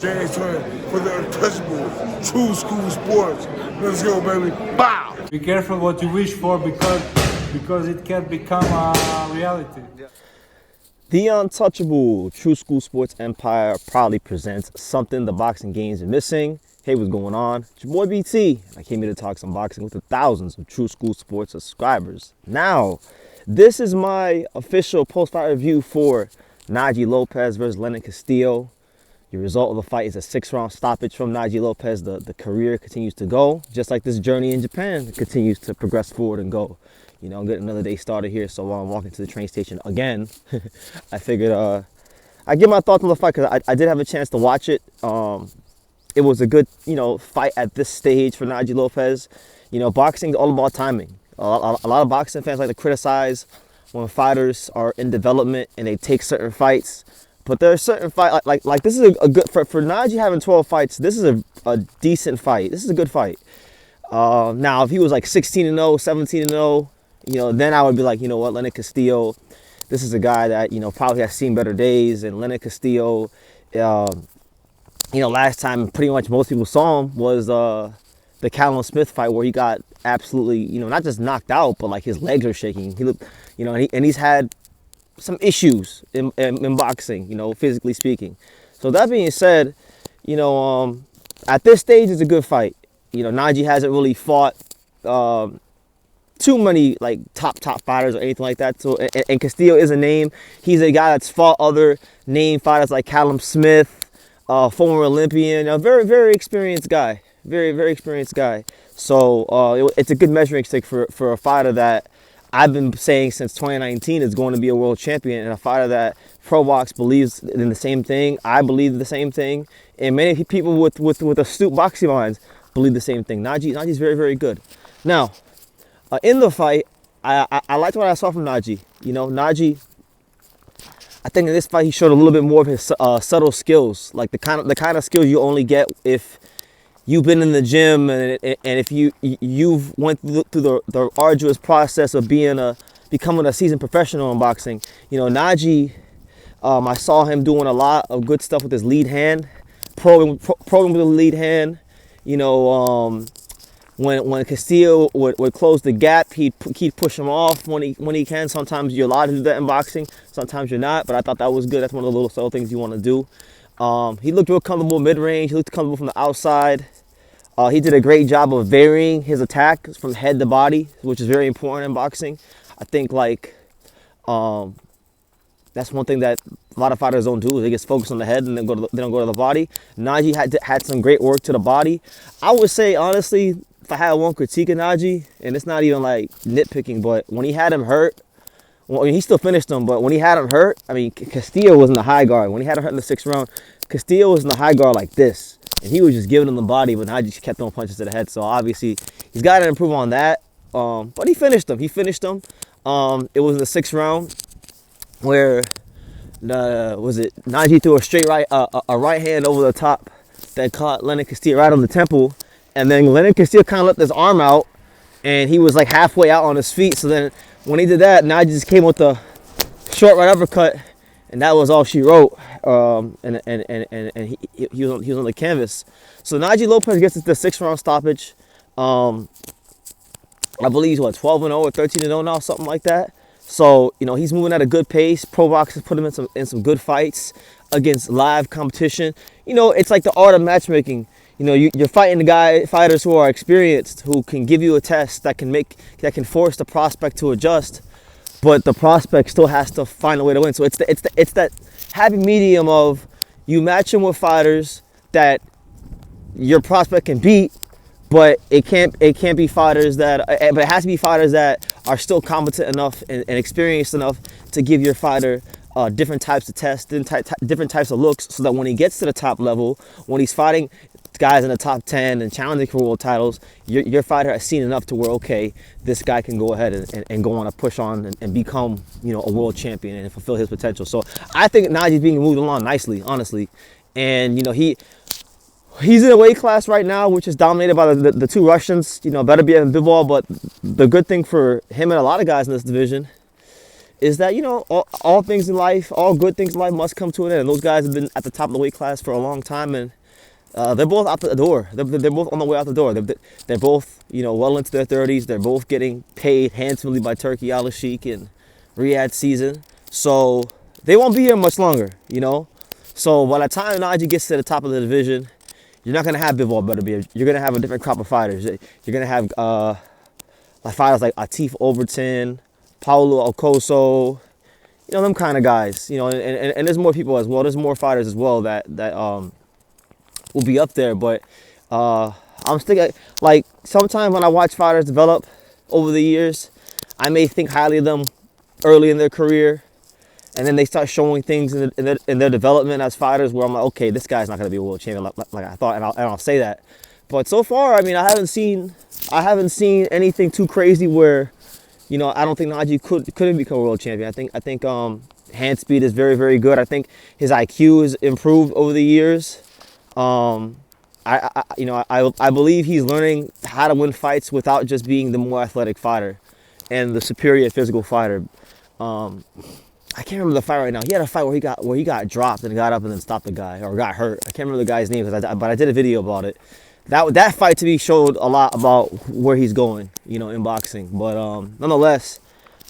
James Twin for the untouchable true school sports. Let's go, baby. Bow! Be careful what you wish for because it can become a reality. The untouchable True School Sports Empire proudly presents something the boxing games are missing. Hey, what's going on? It's your boy BT. I came here to talk some boxing with the thousands of True School Sports subscribers. Now, this is my official post-fight review for Najee Lopez versus Lenin Castillo. The result of the fight is a 6-round stoppage from Najee Lopez. The career continues to go, just like this journey in Japan. It continues to progress forward and go. You know, I'm getting another day started here, so while I'm walking to the train station again, I figured I'd give my thoughts on the fight because I did have a chance to watch it. It was a good, fight at this stage for Najee Lopez. You know, boxing is all about timing. A lot of boxing fans like to criticize when fighters are in development and they take certain fights. But there are certain fights, like this is a good, for Najee having 12 fights, this is a decent fight. This is a good fight. Now, if he was like 16-0, 17-0, then I would be like, you know what, Lenin Castillo, this is a guy that, probably has seen better days. And Lenin Castillo, last time pretty much most people saw him was the Callum Smith fight where he got absolutely, not just knocked out, but like his legs are shaking. He looked, and he's had some issues in boxing, physically speaking. So that being said, at this stage, it's a good fight. Najee hasn't really fought too many like top fighters or anything like that. So and Castillo is a name. He's a guy that's fought other name fighters like Callum Smith, former Olympian, a very experienced guy, very experienced guy. So it's a good measuring stick for a fighter that I've been saying since 2019 is going to be a world champion, and a fighter that Pro Box believes in the same thing. I believe the same thing, and many people with astute boxing minds believe the same thing. Najee's very good. Now, in the fight, I liked what I saw from Najee. Najee, I think in this fight he showed a little bit more of his subtle skills, like the kind of skills you only get if you've been in the gym and if you've went through the arduous process of becoming a seasoned professional in boxing. Najee, I saw him doing a lot of good stuff with his lead hand, probing with the lead hand. When Castillo would close the gap, he'd push him off when he can. Sometimes you're allowed to do that in boxing, sometimes you're not. But I thought that was good. That's one of the little subtle things you want to do. He looked real comfortable mid-range. He looked comfortable from the outside. He did a great job of varying his attack from head to body, which is very important in boxing. I think that's one thing that a lot of fighters don't do. They just focus on the head and then they don't go to the body. Najee had some great work to the body. I would say, honestly, if I had one critique of Najee, and it's not even like nitpicking, but when he had him hurt, he still finished him, but when he had him hurt, I mean, Castillo was in the high guard. When he had him hurt in the 6th round, Castillo was in the high guard like this. And he was just giving him the body, but Najee just kept throwing punches to the head. So obviously, he's got to improve on that. But he finished him. It was in the 6th round where Najee threw a straight right, a right hand over the top that caught Lenin Castillo right on the temple. And then Lenin Castillo kind of let this arm out, and he was like halfway out on his feet. So then when he did that, Najee just came with the short right uppercut, and that was all she wrote. And he was on the canvas. So Najee Lopez gets the 6-round stoppage. I believe he's 12-0 or 13-0 now, something like that. So he's moving at a good pace. Pro Box has put him in some good fights against live competition. It's like the art of matchmaking. You're fighting fighters who are experienced, who can give you a test that can force the prospect to adjust, but the prospect still has to find a way to win. So it's that happy medium of you match him with fighters that your prospect can beat, but it can't be fighters but it has to be fighters that are still competent enough and experienced enough to give your fighter different types of tests, different types of looks, so that when he gets to the top level, when he's fighting guys in the top 10 and challenging for world titles, your fighter has seen enough to where, okay, this guy can go ahead and go on a push on and become, a world champion and fulfill his potential. So I think Najee's being moved along nicely, honestly. And, he's in a weight class right now, which is dominated by the two Russians, better be in Bivol. But the good thing for him and a lot of guys in this division is that, you know, all things in life, all good things in life must come to an end. And those guys have been at the top of the weight class for a long time, and they're both out the door. They're both on the way out the door. They're both, you know, well into their 30s. They're both getting paid handsomely by Turkey Al Sheikh and Riyadh season. So they won't be here much longer, you know. So by the time Najee gets to the top of the division, you're not gonna have Bivol Beterbiev. You're gonna have a different crop of fighters. You're gonna have fighters like Atif Overton, Paulo Alcoso, you know, them kind of guys. You know, and there's more people as well. There's more fighters as well that will be up there. But I'm still like, sometimes when I watch fighters develop over the years, I may think highly of them early in their career, and then they start showing things in their development as fighters where I'm like, okay, this guy's not going to be a world champion like I thought, and I'll say that. But so far, I mean, I haven't seen anything too crazy where, you know, I don't think Najee couldn't become a world champion. I think hand speed is very, very good. I think his IQ has improved over the years. I believe he's learning how to win fights without just being the more athletic fighter and the superior physical fighter. I can't remember the fight right now. He had a fight where he got dropped and got up and then stopped the guy, or got hurt. I can't remember the guy's name, but I did a video about it. That fight to me showed a lot about where he's going, you know, in boxing. But nonetheless,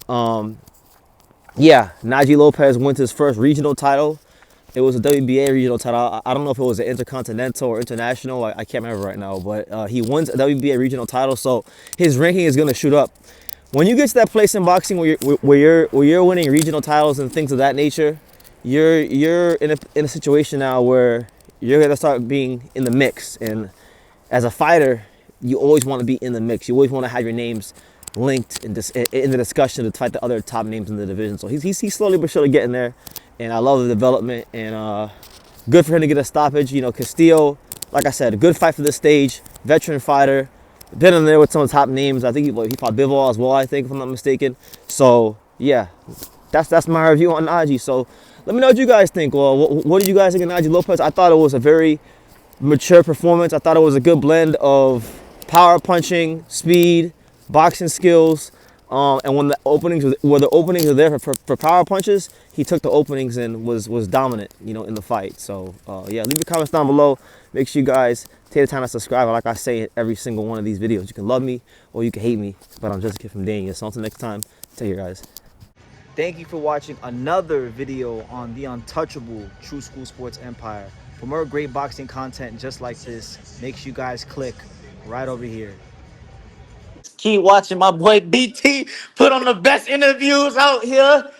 yeah, Najee Lopez wins his first regional title. It was a WBA regional title. I don't know if it was an intercontinental or international. I can't remember right now. But he wins a WBA regional title, so his ranking is going to shoot up. When you get to that place in boxing where you're winning regional titles and things of that nature, you're in a situation now where you're going to start being in the mix. And as a fighter, you always want to be in the mix. You always want to have your names linked in the discussion to fight the other top names in the division. So he's slowly but surely getting there, and I love the development, and good for him to get a stoppage. You know, Castillo, like I said, a good fight for this stage, veteran fighter, been in there with some of the top names. I think he fought Bivol as well, I think, if I'm not mistaken. So yeah, that's my review on Najee. So let me know what you guys think. Well, what did you guys think of Najee Lopez? I thought it was a very mature performance. I thought it was a good blend of power punching, speed, boxing skills, and when the openings were there for power punches, he took the openings and was dominant, you know, in the fight. So yeah, leave your comments down below. Make sure you guys take the time to subscribe. And like I say in every single one of these videos, you can love me or you can hate me, but I'm just a kid from Dania. So until next time, take care, guys. Thank you for watching another video on the untouchable True School Sports Empire. For more great boxing content just like this, make sure you guys click right over here. Keep watching my boy BT put on the best interviews out here.